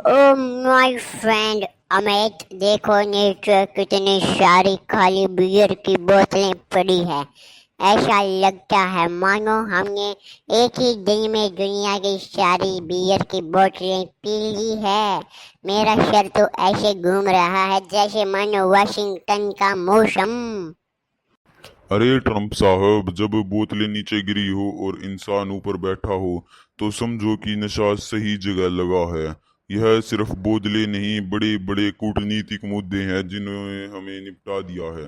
Oh my friend Amit, देखो नीचे कितनी सारी खाली बियर की बोतलें पड़ी है। ऐसा लगता है मानो हमने एक ही दिन में दुनिया की सारी बियर की बोतलें पी ली है। मेरा सर तो ऐसे घूम रहा है जैसे मानो वाशिंगटन का मौसम। अरे ट्रम्प साहब, जब बोतलें नीचे गिरी हो और इंसान ऊपर बैठा हो तो समझो कि नशा सही जगह लगा है। यह सिर्फ बोतलें नहीं, बड़े बड़े कूटनीतिक मुद्दे हैं जिन्होंने हमें निपटा दिया है।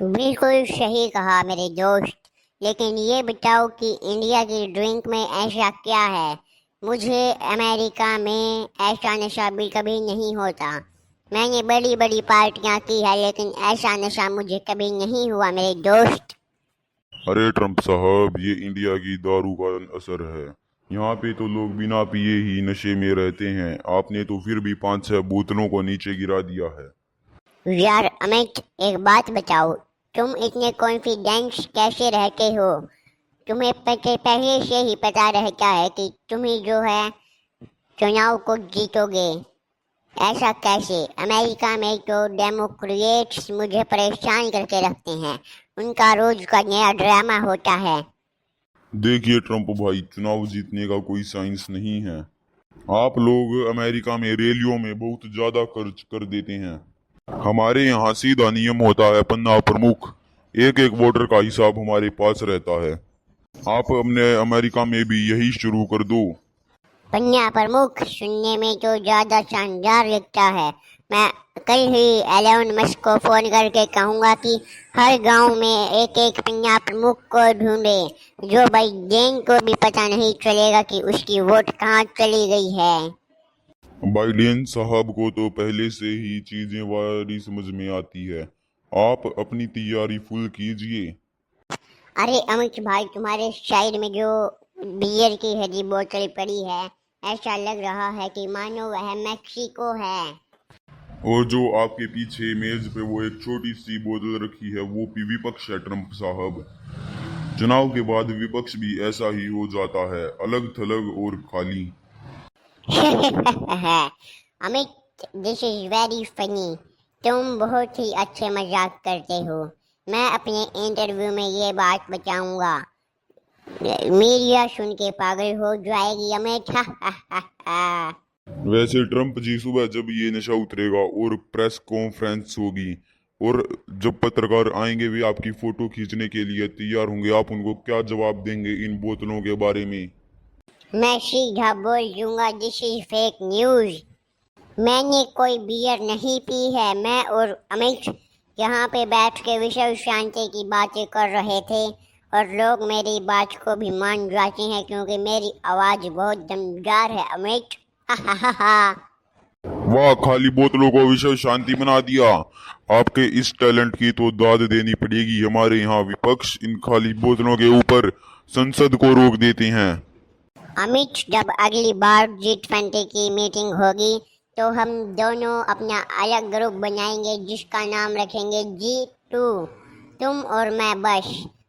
बिल्कुल सही कहा मेरे दोस्त। लेकिन ये बताओ कि इंडिया की ड्रिंक में ऐसा क्या है? मुझे अमेरिका में ऐसा नशा भी कभी नहीं होता। मैंने बड़ी बड़ी पार्टियां की है लेकिन ऐसा नशा मुझे कभी नहीं हुआ मेरे दोस्त। अरे ट्रम्प साहब, ये इंडिया की दारू का असर है। यहाँ पे तो लोग बिना पिए ही नशे में रहते हैं। आपने तो फिर भी 5-6 बोतलों को नीचे गिरा दिया है। यार अमित, एक बात बताओ, तुम इतने कॉन्फिडेंस कैसे रहते हो? तुम्हें पहले से ही पता रहता है कि तुम ही जो है चुनाव को जीतोगे। ऐसा कैसे? अमेरिका में तो डेमोक्रेट्स मुझे परेशान करके रखते हैं। उनका रोज का नया ड्रामा होता है। देखिए ट्रम्प भाई, चुनाव जीतने का कोई साइंस नहीं है। आप लोग अमेरिका में रैलियों में बहुत ज्यादा खर्च कर देते हैं। हमारे यहाँ सीधा नियम होता है पन्ना प्रमुख। एक एक वोटर का हिसाब हमारे पास रहता है। आप अपने अमेरिका में भी यही शुरू कर दो। पन्ना प्रमुख सुनने में तो ज्यादा शानदार लगता है। मैं कल ही एलोन मस्क को फोन करके कहूंगा कि हर गांव में एक एक पन्ना प्रमुख को ढूंढे। जो बाइडेन को भी पता नहीं चलेगा कि उसकी वोट कहाँ चली गई है। बाइडेन साहब को तो पहले से ही चीजें वारी समझ में आती है। आप अपनी तैयारी फुल कीजिए। अरे अमित भाई, तुम्हारे साइड में जो बियर की हरी बोतल पड़ी है, ऐसा लग रहा है कि मानो वह मैक्सिको है। और जो आपके पीछे मेज पे वो एक छोटी सी बोतल रखी है, वो भी विपक्ष है ट्रम्प साहब। चुनाव के बाद विपक्ष भी ऐसा ही हो जाता है, अलग थलग और खाली। Amit, this is very funny. तुम बहुत ही अच्छे मजाक करते हो। मैं अपने इंटरव्यू में ये बात बताऊंगा। मीडिया सुन के पागल हो जाएगी अमित। वैसे ट्रम्प जी, सुबह जब ये नशा उतरेगा और प्रेस कॉन्फ्रेंस होगी और जब पत्रकार आएंगे वे आपकी फोटो खींचने के लिए तैयार होंगे, आप उनको क्या जवाब देंगे इन बोतलों के बारे में? मैं सीधा बोल दूंगा, दिस इज फेक न्यूज। मैंने कोई बियर नहीं पी है। मैं और अमित यहाँ पे बैठ के विश्व शांति की बातें कर रहे थे और लोग मेरी बात को भी मान जाते हैं क्योंकि मेरी आवाज बहुत दमदार है अमित। वाह, खाली बोतलों को विश्व शांति बना दिया। आपके इस टैलेंट की तो दाद देनी पड़ेगी। हमारे यहाँ विपक्ष इन खाली बोतलों के ऊपर संसद को रोक देते हैं। अमित, जब अगली बार G20 की मीटिंग होगी तो हम दोनों अपना अलग ग्रुप बनाएंगे जिसका नाम रखेंगे G2। तुम और मैं बस।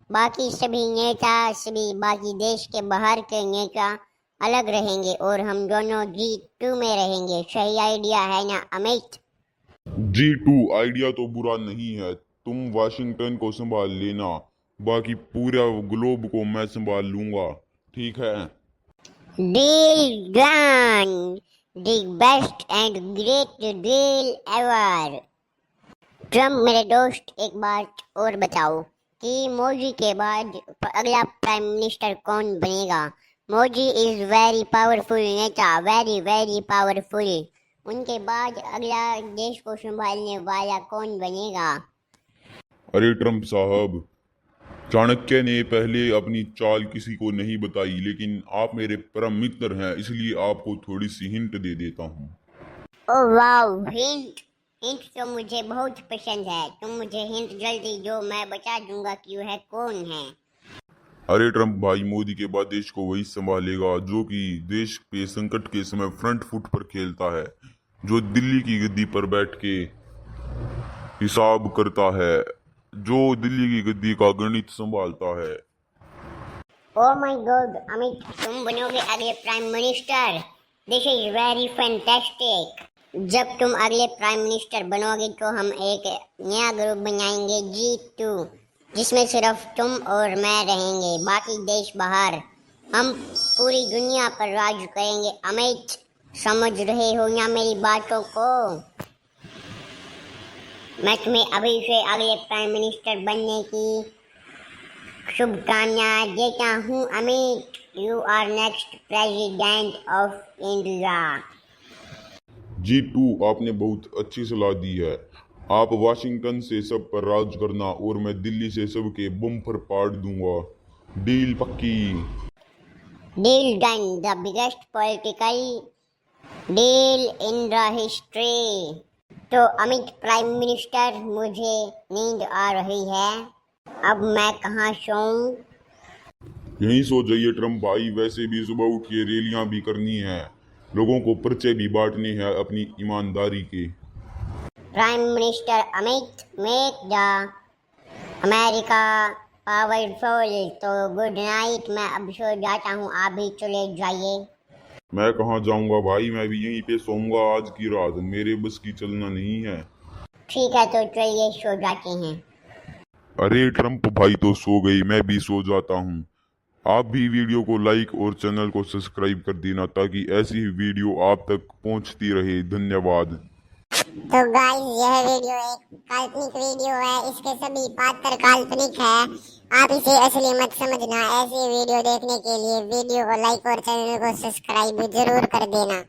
बाकी सभी नेता, सभी बाकी देश के बाहर के नेता अलग रहेंगे और हम दोनों G2 में रहेंगे। सही आइडिया है ना अमित? G2 आइडिया तो बुरा नहीं है। तुम वाशिंगटन को संभाल लेना, बाकी पूरा ग्लोब को मैं संभाल लूंगा। ठीक है? Deal done. The best and great deal ever. Trump मेरे दोस्त, एक बात और बताओ कि मोदी के बाद अगला प्राइम मिनिस्टर कौन बनेगा? मोदी इज वेरी पावरफुल नेता, वेरी वेरी पावरफुल। उनके बाद अगला देश को संभालने वाला कौन बनेगा? अरे ट्रम्प साहब, चाणक्य ने पहले अपनी चाल किसी को नहीं बताई, लेकिन आप मेरे परम मित्र हैं इसलिए आपको थोड़ी सी हिंट दे देता हूँ। Oh wow, hint! हिंट तो मुझे बहुत पसंद है। तुम मुझे हिंट जल्दी दो, मैं बता दूंगा कि वह कौन है। अरे ट्रम्प भाई, मोदी के बाद देश को वही संभालेगा जो कि देश के संकट के समय फ्रंट फुट पर खेलता है, जो दिल्ली की गद्दी पर बैठ के हिसाब करता है, जो दिल्ली की गद्दी का गणित संभालता है। ओह माय गॉड अमित, तुम बनोगे अगले prime minister. This is very fantastic. जब तुम अगले प्राइम मिनिस्टर बनोगे तो हम एक नया ग्रुप बनाएंगे G2, जिसमें सिर्फ तुम और मैं रहेंगे, बाकी देश बाहर। हम पूरी दुनिया पर राज करेंगे। अमित, समझ रहे हो ना मेरी बातों को? मैं तुम्हें अभी से अगले प्राइम मिनिस्टर बनने की शुभकामनाएं देता हूँ Amit. You are next president of India. G2, आपने बहुत अच्छी सलाह दी है। आप वाशिंगटन से सब पर राज करना और मैं दिल्ली से सबके बम्पर पाड़ दूंगा। डील पक्की। Deal done, the biggest political deal in the history. तो अमित प्राइम मिनिस्टर, मुझे नींद आ रही है, अब मैं कहाँ सोऊं? यहीं सो जाइए ट्रम्प भाई। वैसे भी सुबह उठ के रैलियां भी करनी है, लोगों को पर्चे भी बांटने हैं अपनी ईमानदारी के। Prime minister Amit, make the America powerful. तो गुड नाइट, मैं अब सो जाता हूँ, आप भी चले जाइए। मैं कहाँ जाऊंगा भाई, मैं भी यहीं पे सोऊंगा आज की रात। मेरे बस की चलना नहीं है। ठीक है, तो चलिए सो जाते हैं। अरे ट्रम्प भाई तो सो गई, मैं भी सो जाता हूँ। आप भी वीडियो को लाइक और चैनल को सब्सक्राइब कर देना ताकि ऐसी वीडियो आप तक पहुंचती रहे। धन्यवाद। तो गाइस, यह वीडियो एक काल्पनिक वीडियो है, इसके सभी पात्र काल्पनिक है। आप इसे असली मत समझना। ऐसे वीडियो देखने के लिए वीडियो को लाइक और चैनल को सब्सक्राइब जरूर कर देना।